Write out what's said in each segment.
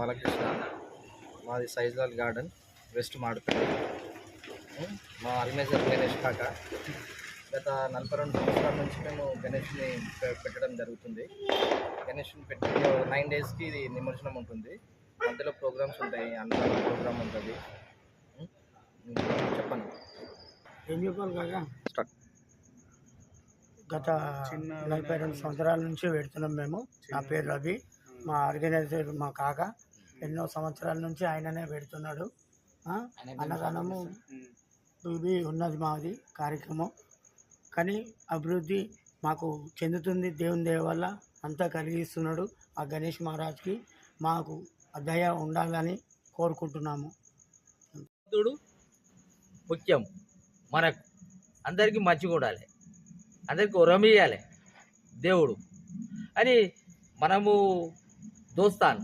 బాలకృష్ణ, మాది సైజ్లాల్ garden, west మాడుపల్లి. మా organiser Ganesh కాక. గత 42 సంవత్సరాల నుంచి మేము గణేష్ని పెట్టడం జరుగుతుంది. గణేష్ని పెట్టి 9 డేస్కి ఇది నిమజ్జనం ఉంటుంది. మధ్యలో ప్రోగ్రామ్స్ ఉంటాయి, అన్నదాన ప్రోగ్రామ్ ఉంటుంది. చెప్పండి. ఏం చెప్పాలి కాక? గత 42 సంవత్సరాల నుంచి పెడుతున్నాం మేము. నా పేరు రవి. మా ఆర్గనైజర్ మా కాక. ఎన్నో సంవత్సరాల నుంచి ఆయననే పెడుతున్నాడు. అన్నదానము ఇది ఉన్నది మాది కార్యక్రమం. కానీ అభివృద్ధి మాకు చెందుతుంది దేవుని దయ వల్ల. అంతా కలిగిస్తున్నాడు ఆ గణేష్ మహారాజ్కి. మాకు దయ ఉండాలని కోరుకుంటున్నాము. ముఖ్యం, మనకు అందరికీ మంచిగా ఉండాలి, అందరికీ వరమియాలి దేవుడు అని. మనము దోస్తాను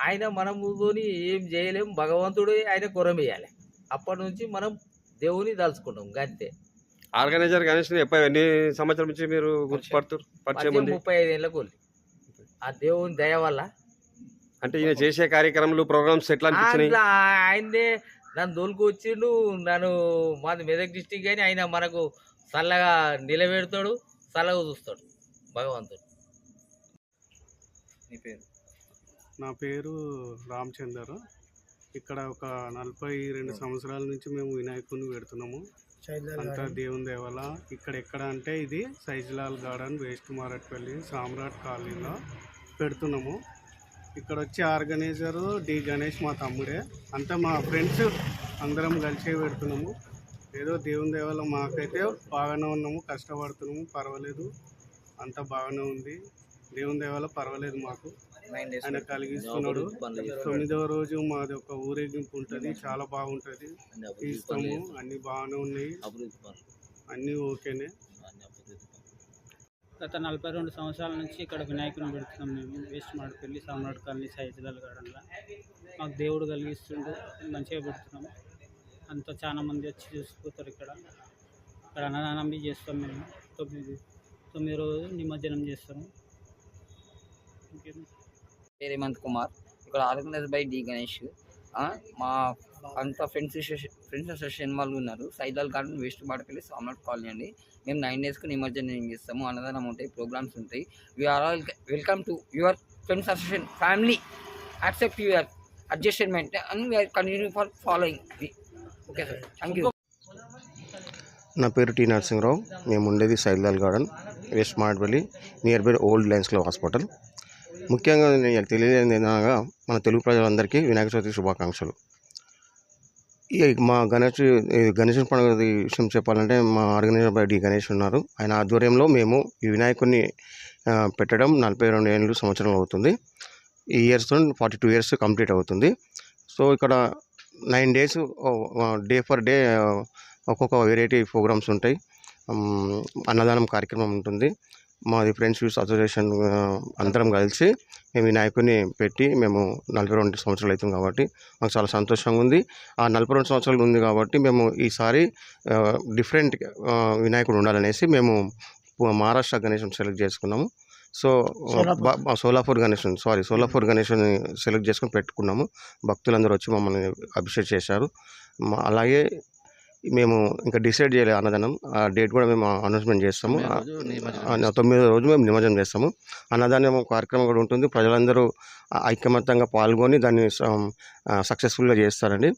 ఆయన, మనముతోని ఏం చేయలేము. భగవంతుడు ఆయన కొరమేయాలి. అప్పటి నుంచి మనం దేవుని తలుచుకుంటాం అంతే. ఆర్గనైజర్ గణేష్ ఎన్ని సంవత్సరం నుంచి మీరు గుర్తుపడుతారు? 35 ఏళ్ళ కొల్లి ఆ దేవుని దయ వల్ల. అంటే ఈయన చేసే కార్యక్రమాలు ప్రోగ్రామ్స్ ఎట్లా అనిపించినాయి? ఆయనే నన్ను దోలుకొచ్చిండు. నన్ను మాది మెదక్ డిస్టిక్ కానీ ఆయన మనకు చల్లగా నిలబెడతాడు, చల్లగా చూస్తాడు భగవంతుడు. నీ పేరు? నా పేరు రామచందర్. ఇక్కడ ఒక 42 సంవత్సరాల నుంచి మేము వినాయకుడిని పెడుతున్నాము. అంతా దేవుని దేవల. ఎక్కడ అంటే ఇది సైజ్లాల్ గార్డెన్, వేస్ట్ మారట్పల్లి, సామ్రాట్ కాలనీలో పెడుతున్నాము. ఇక్కడ వచ్చి ఆర్గనైజరు డి గణేష్ మా తమ్ముడే. అంతా మా ఫ్రెండ్స్ అందరం కలిసే పెడుతున్నాము. ఏదో దేవుని దేవల మాకైతే బాగానే ఉన్నాము, కష్టపడుతున్నాము, పర్వాలేదు, అంతా బాగానే ఉంది. దేవుని దేవల పర్వాలేదు, మాకు ఆయన కలిగిస్తున్నాడు. 9వ రోజు మాది ఒక ఊరేగింపు ఉంటుంది, చాలా బాగుంటుంది, తీస్తాము. అన్నీ బాగానే ఉన్నాయి, అన్నీ ఓకేనే. గత 42 సంవత్సరాల నుంచి ఇక్కడ వినాయకుని పెడుతున్నాం మేము. వేస్ట్ మాడుపల్లి, సామ్రాట్ కాలనీ, సైజ్లాల్ గార్డెన్లో. మాకు దేవుడు కలిగిస్తుండే మంచిగా పెడుతున్నాము. అంతా చాలా మంది వచ్చి చూసిపోతారు. ఇక్కడ అన్నదానం చేస్తాం మేము. 9 రోజు నిమజ్జనం చేస్తాము. పేరు హేమంత్ కుమార్. ఇక్కడ ఆర్గనైజ్ బై డి గణేష్. మా అంతా ఫ్రెండ్స్ అసోసియేషన్ వాళ్ళు ఉన్నారు. సైజ్లాల్ గార్డెన్, వేస్ట్ మాడుపల్లి, సామ్రాట్ కాలనీ అండి. మేము 9 డేస్కి నిమజ్జనం చేస్తాము. అన్నదానం ఉంటాయి, ప్రోగ్రామ్స్ ఉంటాయి. We are all welcome to your friends association family. Accept your adjustment and we are continue for following. Okay sir, thank you. నా పేరు టి నరసింహరావు. మేము ఉండేది సైజ్లాల్ garden, West Madupalli, near by old Lions Club hospital. ముఖ్యంగా నేను తెలియజేది ఏంటనగా, మన తెలుగు ప్రజలందరికీ వినాయక చవితి శుభాకాంక్షలు. మా గణేష్ పండుగ విషయం చెప్పాలంటే, మా ఆర్గనైజర్ బై డి గణేష్ ఉన్నారు. ఆయన ఆధ్వర్యంలో మేము ఈ వినాయకుడిని పెట్టడం 42 సంవత్సరాలు అవుతుంది. ఈ ఇయర్స్తో 42 ఇయర్స్ కంప్లీట్ అవుతుంది. సో ఇక్కడ 9 డేస్ డే ఫర్ డే ఒక్కొక్క వెరైటీ ప్రోగ్రామ్స్ ఉంటాయి. అన్నదానం కార్యక్రమం ఉంటుంది. మాది ఫ్రెండ్స్ యూత్ అసోసియేషన్ అందరం కలిసి మేము వినాయకుడిని పెట్టి మేము 42 సంవత్సరాలు అవుతుంది కాబట్టి మాకు చాలా సంతోషంగా ఉంది. ఆ 42 సంవత్సరాలు ఉంది కాబట్టి మేము ఈసారి డిఫరెంట్ వినాయకుడు ఉండాలనేసి మేము మహారాష్ట్ర గణేశుని సెలెక్ట్ చేసుకున్నాము. సో సోలాపూర్ గణేశుని సెలెక్ట్ చేసుకొని పెట్టుకున్నాము. భక్తులందరూ వచ్చి మమ్మల్ని అభిషేక్ చేశారు. అలాగే మేము ఇంకా డిసైడ్ చేయలేదు అన్నదానం. ఆ డేట్ కూడా మేము అనౌన్స్మెంట్ చేస్తాము. 9వ రోజు మేము నిమజ్జనం చేస్తాము. అన్నదానం కార్యక్రమం కూడా ఉంటుంది. ప్రజలందరూ ఐకమత్యంగా పాల్గొని దాన్ని సక్సెస్ఫుల్గా చేస్తారండి.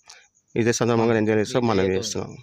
ఇదే సందర్భంగా నేను మనం చేస్తున్నాము.